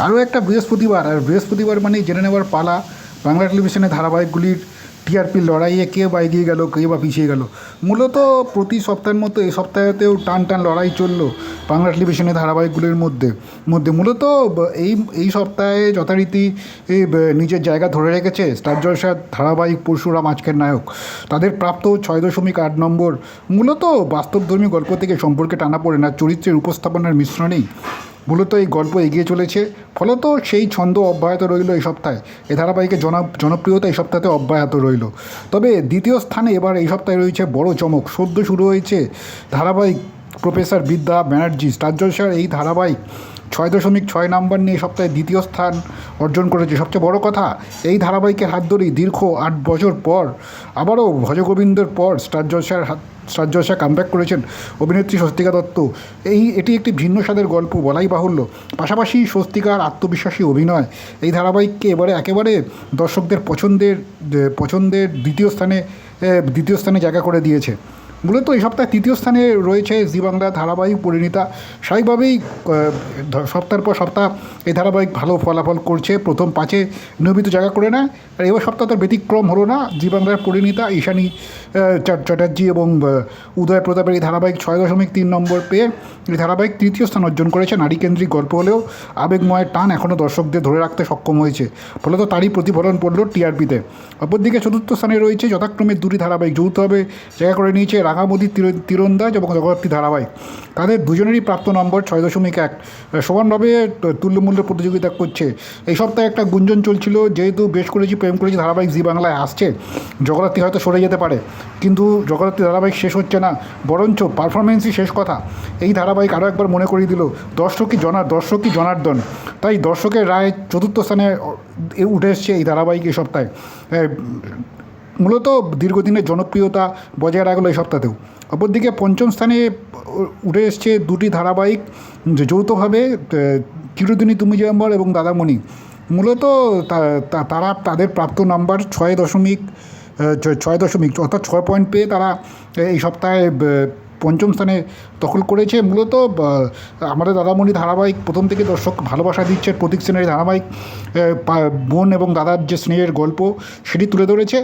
আরও একটা বৃহস্পতিবার, আর বৃহস্পতিবার মানেই জেনে নেওয়ার পালা বাংলা টেলিভিশনের ধারাবাহিকগুলির টিআরপির লড়াইয়ে কে বা এগিয়ে গেল, কে বা পিছিয়ে গেল। মূলত প্রতি সপ্তাহের মতো এই সপ্তাহেতেও টান টান লড়াই চললো বাংলা টেলিভিশনের ধারাবাহিকগুলির মধ্যে মধ্যে মূলত এই এই সপ্তাহে যথারীতি নিজের জায়গা ধরে রেখেছে স্টার জলসার ধারাবাহিক পরশুরাম আজকের নায়ক। তাদের প্রাপ্ত 6.8 নম্বর মূলত বাস্তবধর্মী গল্প থেকে সম্পর্কে টানাপোড়েন আর চরিত্রের উপস্থাপনার মিশ্রণেই মূলত এই গল্প এগিয়ে চলেছে। ফলত সেই ছন্দ অব্যাহত রইল এই সপ্তাহে। এই ধারাবাহিকের জনপ্রিয়তা এই সপ্তাহে অব্যাহত রইল। তবে দ্বিতীয় স্থানে এবার এই সপ্তাহে রয়েছে বড় চমক। সদ্য শুরু হয়েছে ধারাবাহিক প্রফেসর বিদ্যা ব্যানার্জি। স্টার জলসার এই ধারাবাহিক 6.6 নম্বর নিয়ে সপ্তাহে দ্বিতীয় স্থান অর্জন করেছে। সবচেয়ে বড় কথা, এই ধারাবাহিকের হাত ধরেই দীর্ঘ 8 বছর পর আবারও ভজগোবিন্দের পর স্টার জলসা কামব্যাক করেছেন অভিনেত্রী স্বস্তিকা দত্ত। এটি একটি ভিন্ন স্বাদের গল্প বলাই বাহুল্য। পাশাপাশি স্বস্তিকার আত্মবিশ্বাসী অভিনয় এই ধারাবাহিককে একেবারে দর্শকদের পছন্দের দ্বিতীয় স্থানে জায়গা করে দিয়েছে। মূলত এই সপ্তাহে তৃতীয় স্থানে রয়েছে জি বাংলা ধারাবাহিক পরিণীতা। স্বাভাবিকভাবেই সপ্তাহের পর সপ্তাহ এই ধারাবাহিক ভালো ফলাফল করছে, প্রথম 5-এ নিয়মিত জায়গা করে নেয়। আর এবার সপ্তাহ তার ব্যতিক্রম হলো না। জি বাংলার পরিণীতা ঈশানী চ্যাটার্জি এবং উদয় প্রতাপের এই ধারাবাহিক 6.3 নম্বর পেয়ে এই ধারাবাহিক তৃতীয় স্থান অর্জন করেছে। নারীকেন্দ্রিক গল্প হলেও আবেগময় টান এখনও দর্শকদের ধরে রাখতে সক্ষম হয়েছে। ফলত তারই প্রতিফলন পড়ল টিআরপিতে। অপরদিকে চতুর্থ স্থানে রয়েছে যথাক্রমে দুটি ধারাবাহিক যৌথভাবে জায়গা করে নিয়েছে রাঙামতি তীরন্দাজ এবং জগদ্ধাত্রী ধারাবাহিক। তাদের দুজনেরই প্রাপ্ত নম্বর 6.1। সমানভাবে তুল্যমূল্য প্রতিযোগিতা করছে। এই সপ্তাহে একটা গুঞ্জন চলছিল, যেহেতু বেশ করেছি প্রেম করেছি ধারাবাহিক জি বাংলায় আসছে, জগদ্ধাত্রী হয়তো সরে যেতে পারে। কিন্তু জগদ্ধাত্রী ধারাবাহিক শেষ হচ্ছে না, বরঞ্চ পারফরমেন্সই শেষ কথা। এই ধারাবাহিক আরও একবার মনে করিয়ে দিল দর্শকই জনার্দন। তাই দর্শকের রায় চতুর্থ স্থানে উঠে এসছে এই ধারাবাহিক এই সপ্তাহে। মূলত দীর্ঘদিনের জনপ্রিয়তা বজায় রাখলো এই সপ্তাহেও। অপরদিকে পঞ্চম স্থানে উঠে এসছে দুটি ধারাবাহিক যৌথভাবে, চিরদিনই তুমি যে আমার এবং দাদামণি। মূলত তারা তাদের প্রাপ্ত নাম্বার 6 অর্থাৎ 6 পয়েন্ট পেয়ে তারা এই সপ্তাহে পঞ্চম স্থানে দখল করেছে। মূলত আমাদের দাদামণি ধারাবাহিক প্রথম থেকে দর্শক ভালোবাসা দিচ্ছে। প্রতীক সেনের ধারাবাহিক বোন এবং দাদার যে স্নেহের গল্প সেটি তুলে ধরেছে।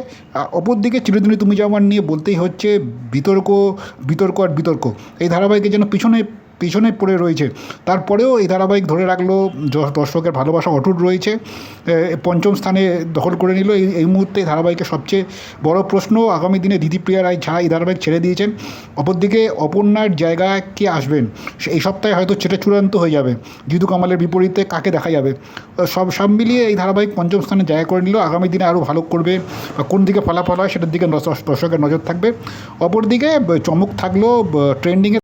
অপরদিকে চিরদিনই তুমি যে আমার নিয়ে বলতেই হচ্ছে বিতর্ক আর বিতর্ক। এই ধারাবাহিকে যেন পিছনে পড়ে রয়েছে, তারপরেও এই ধারাবাহিক ধরে রাখলো, দর্শকের ভালোবাসা অটুট রয়েছে, পঞ্চম স্থানে দখল করে নিল। এই মুহূর্তে ধারাবাহিকের সবচেয়ে বড় প্রশ্ন, আগামী দিনে দিদিপ্রিয়া রায় ছাড়া এই ধারাবাহিক ছেড়ে দিয়েছেন। অপরদিকে অপর্ণার জায়গায় কে আসবেন এই সপ্তাহে হয়তো সেটা চূড়ান্ত হয়ে যাবে। জিতু কামালের বিপরীতে কাকে দেখা যাবে, সব মিলিয়ে এই ধারাবাহিক পঞ্চম স্থানে জায়গা করে নিল। আগামী দিনে আরও ভালো করবে, কোন দিকে ফলাফল হয় সেটার দিকে দর্শকের নজর থাকবে। অপরদিকে চমক থাকলো ট্রেন্ডিংয়ে